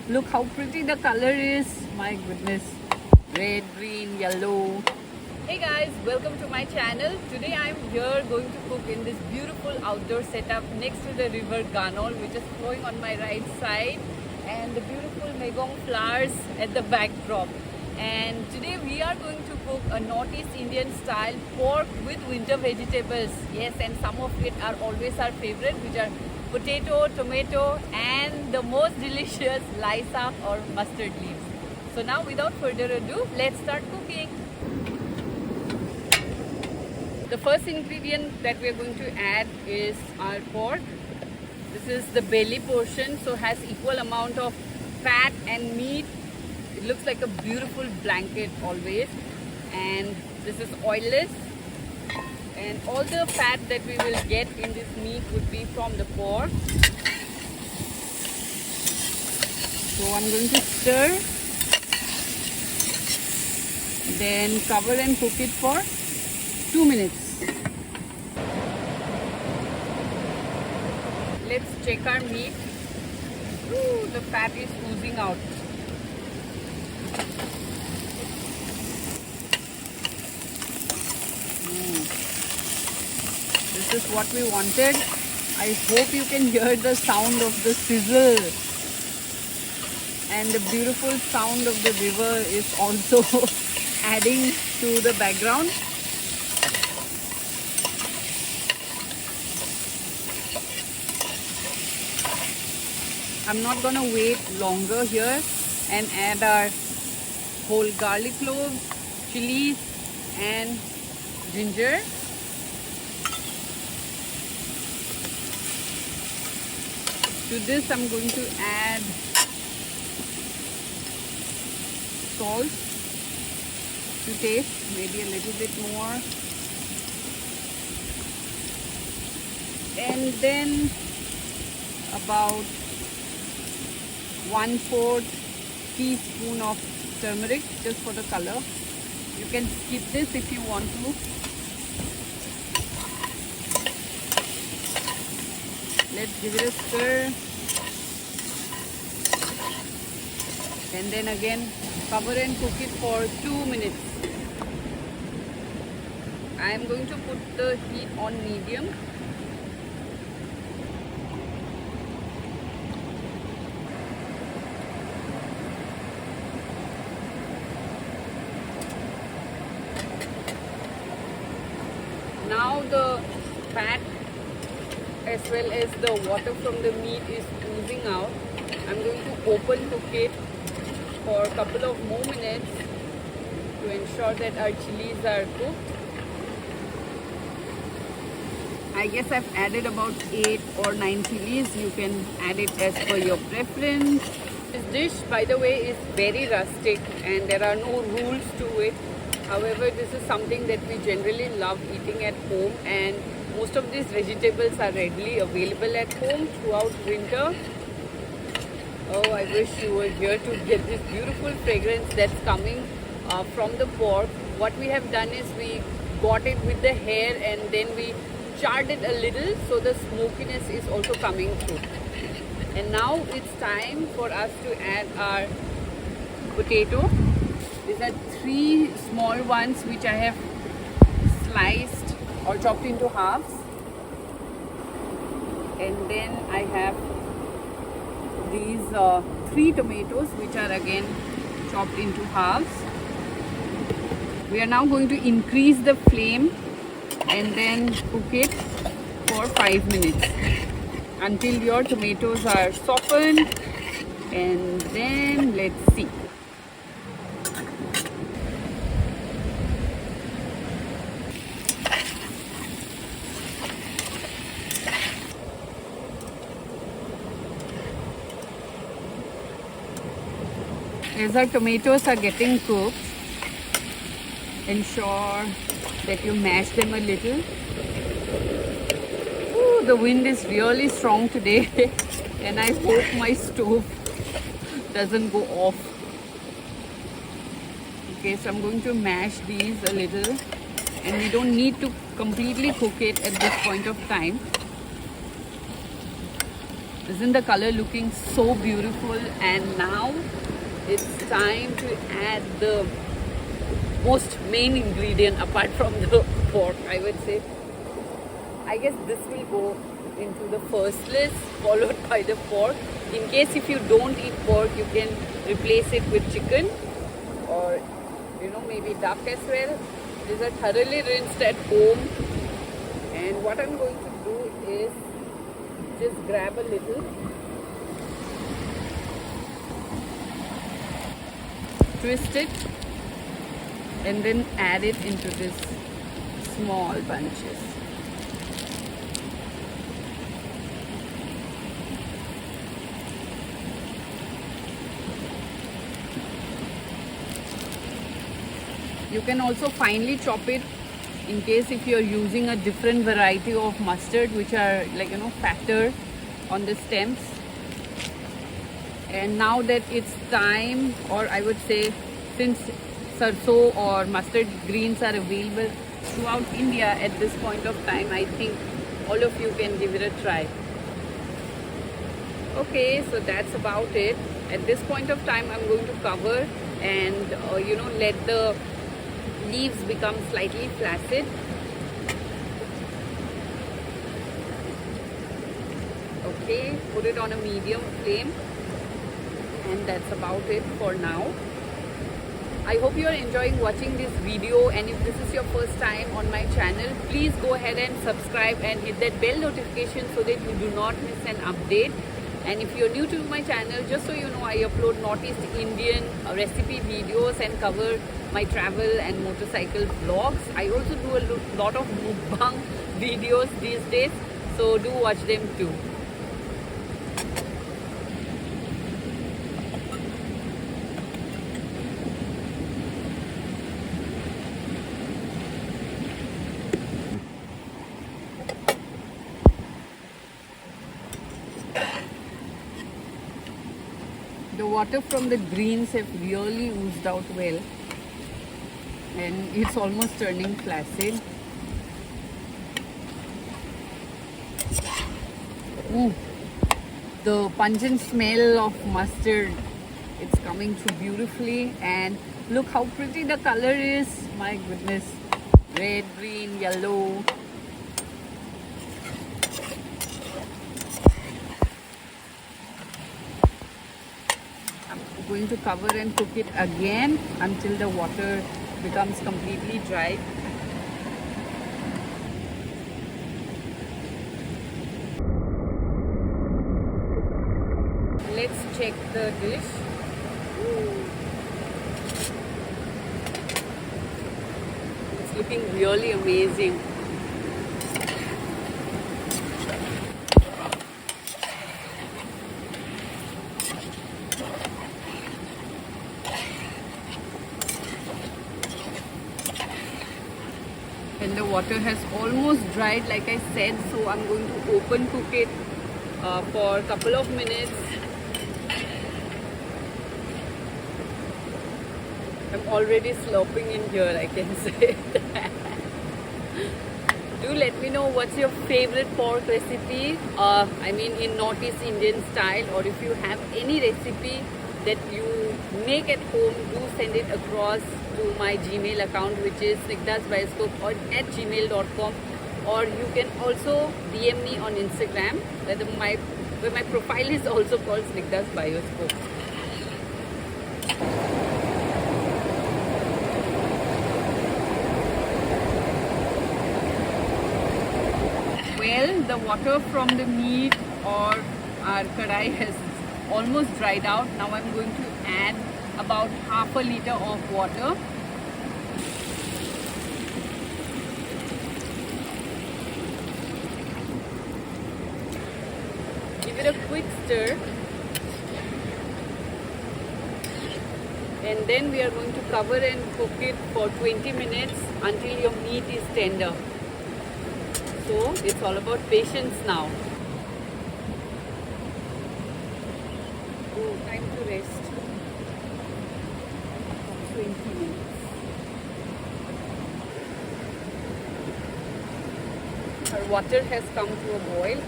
Look how pretty the color is. My goodness. Red, green, yellow. Hey guys, welcome to my channel. Today I'm here going to cook in this beautiful outdoor setup next to the river Ganol, which is flowing on my right side, and the beautiful Megong flowers at the backdrop. And today we are going to cook a Northeast Indian style pork with winter vegetables. Yes, and some of it are always our favorite, which are potato, tomato, and the most delicious lysa or mustard leaves. So now without further ado, let's start cooking. The first ingredient that we are going to add is our pork. This is the belly portion, so has equal amount of fat and meat. It looks like a beautiful blanket always. And this is oilless. And all the fat that we will get in this meat would be from the pork. So I'm going to stir. Then cover and cook it for 2 minutes. Let's check our meat. Ooh, the fat is oozing out. This is what we wanted. I hope you can hear the sound of the sizzle. And the beautiful sound of the river is also adding to the background. I'm not gonna wait longer here and add our whole garlic cloves, chilies and ginger. To this I'm going to add salt to taste, maybe a little bit more. And then about 1/4 teaspoon of turmeric, just for the color. You can skip this if you want to. Let's give it a stir. And then again cover and cook it for 2 minutes. I am going to put the heat on medium. Now the fat as well as the water from the meat is oozing out. I'm going to open cook it for a couple of more minutes to ensure that our chilies are cooked. I guess I've added about 8 or 9 chilies. You can add it as per your preference. This dish, by the way, is very rustic and there are no rules to it. However, this is something that we generally love eating at home, and most of these vegetables are readily available at home throughout winter. Oh, I wish you were here to get this beautiful fragrance that's coming from the pork. What we have done is we got it with the hair and then we charred it a little, so the smokiness is also coming through. And now it's time for us to add our potato. These are 3 small ones which I have sliced or chopped into halves. And then I have these 3 tomatoes which are again chopped into halves. We are now going to increase the flame and then cook it for 5 minutes until your tomatoes are softened. And then let's see. As our tomatoes are getting cooked, ensure that you mash them a little. Ooh, the wind is really strong today and I hope my stove doesn't go off. Okay, so I'm going to mash these a little, and we don't need to completely cook it at this point of time. Isn't the color looking so beautiful? And now it's time to add the most main ingredient apart from the pork, I would say. I guess this will go into the first list, followed by the pork. In case if you don't eat pork, you can replace it with chicken or maybe duck as well. These are thoroughly rinsed at home. And what I'm going to do is just grab a little, twist it, and then add it into this small bunches. You can also finely chop it in case if you're using a different variety of mustard which are fatter on the stems. And now that it's time, or I would say since sarso or mustard greens are available throughout India at this point of time, I think all of you can give it a try. Okay, so that's about it. At this point of time, I'm going to cover and let the leaves become slightly flaccid. Okay, put it on a medium flame, and that's about it for now. I hope you are enjoying watching this video, and if this is your first time on my channel, please go ahead and subscribe and hit that bell notification so that you do not miss an update. And if you're new to my channel, just so you know, I upload Northeast Indian recipe videos and cover my travel and motorcycle vlogs. I also do a lot of mukbang videos these days, so do watch them too. The water from the greens have really oozed out well, and it's almost turning flaccid. The pungent smell of mustard, it's coming through beautifully, and look how pretty the color is. My goodness, red, green, yellow. Going to cover and cook it again until the water becomes completely dry. Let's check the dish. It's looking really amazing. And the water has almost dried, like I said, so I'm going to open cook it for a couple of minutes. I'm already slurping in here, I can say. Do let me know what's your favorite pork recipe, I mean in Northeast Indian style, or if you have any recipe that you make at home, do send it across to my Gmail account, which is Bioscope or at gmail.com, or you can also DM me on Instagram, where my profile is also called Snigda's Bioscope. Well, the water from the meat or our kadai has almost dried out. Now I'm going to add about half a liter of water. Give it a quick stir. And then we are going to cover and cook it for 20 minutes until your meat is tender. So it's all about patience now. Oh, time to rest. 20 minutes. Our water has come to a boil.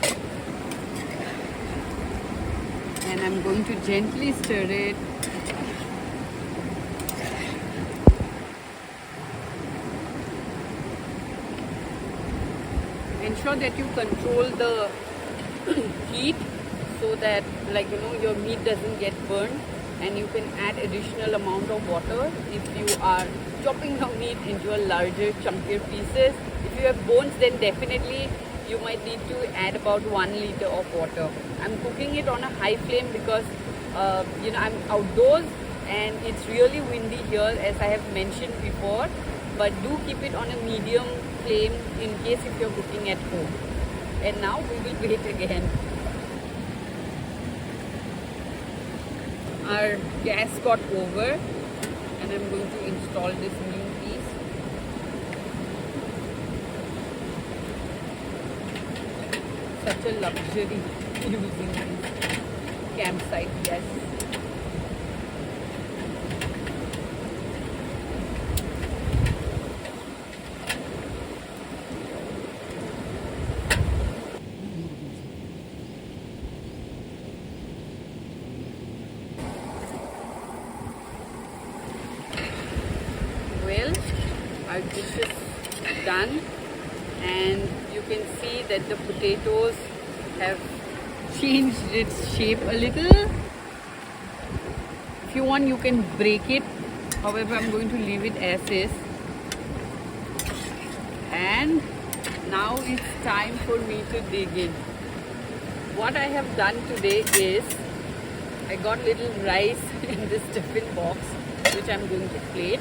I'm going to gently stir it. Ensure that you control the heat so that, like, your meat doesn't get burned, and you can add additional amount of water if you are chopping the meat into a larger chunkier pieces. If you have bones, then definitely you might need to add about 1 liter of water. I'm cooking it on a high flame because I'm outdoors and it's really windy here, as I have mentioned before, but do keep it on a medium flame in case if you're cooking at home. And now we will wait again. Our gas got over and I'm going to install this new piece. Such a luxury using this campsite gas. Well, our dish is done, and you can see that the potatoes have changed its shape a little. If you want, you can break it. However, I'm going to leave it as is. And now it's time for me to dig in. What I have done today is I got little rice in this tiffin box, which I'm going to plate.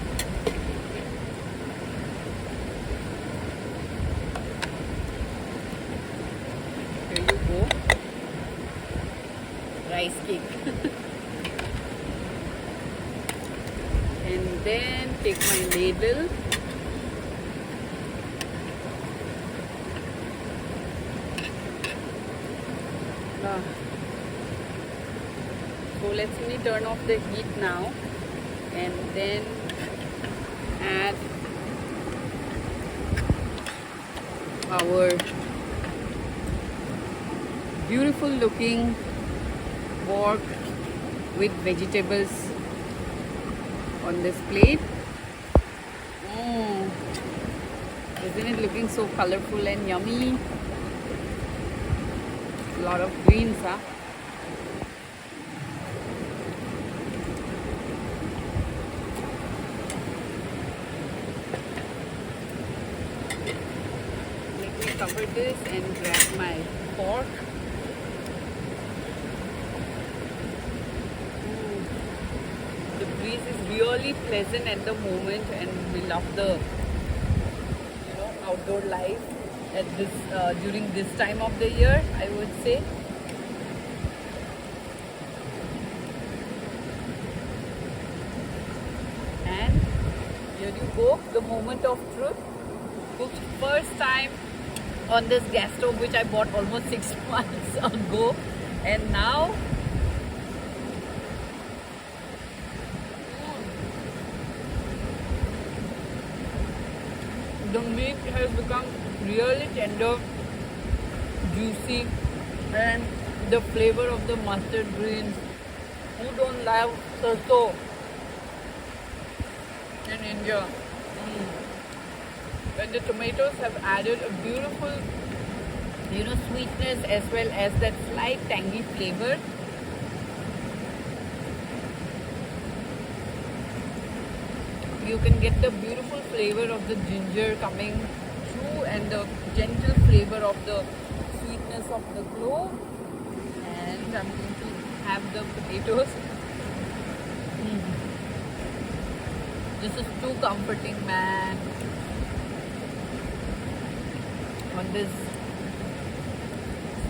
Here you go. Rice cake. And then take my ladle. So let me turn off the heat now, and then add our beautiful looking pork with vegetables on this plate. Isn't it looking so colorful and yummy? A lot of greens, huh? Let me cover this and grab my pork. The breeze is really pleasant at the moment, and we love the outdoor life at this during this time of the year, I would say. And here you go, the moment of truth. Cooked first time on this gas stove, which I bought almost 6 months ago, and now the meat has become really tender, juicy, and the flavor of the mustard greens. Who don't love sarson in India? And the tomatoes have added a beautiful, sweetness as well as that slight tangy flavor. You can get the beautiful flavor of the ginger coming through, and the gentle flavor of the sweetness of the clove. And I'm going to have the potatoes. This is too comforting, man. On this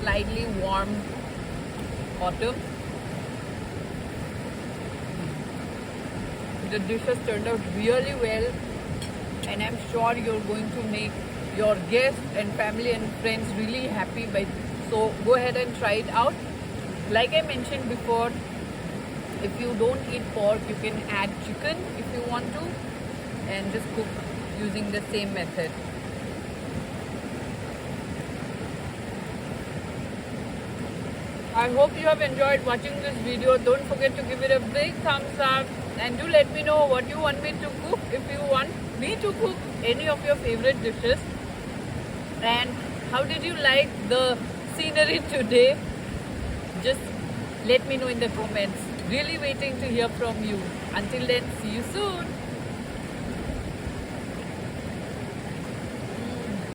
slightly warm autumn. The dish has turned out really well, and I'm sure you're going to make your guests and family and friends really happy by. So go ahead and try it out. Like I mentioned before, if you don't eat pork, you can add chicken if you want to, and just cook using the same method. I hope you have enjoyed watching this video. Don't forget to give it a big thumbs up and do let me know what you want me to cook. If you want me to cook any of your favorite dishes, and how did you like the scenery today? Just let me know in the comments. Really waiting to hear from you. Until then, see you soon.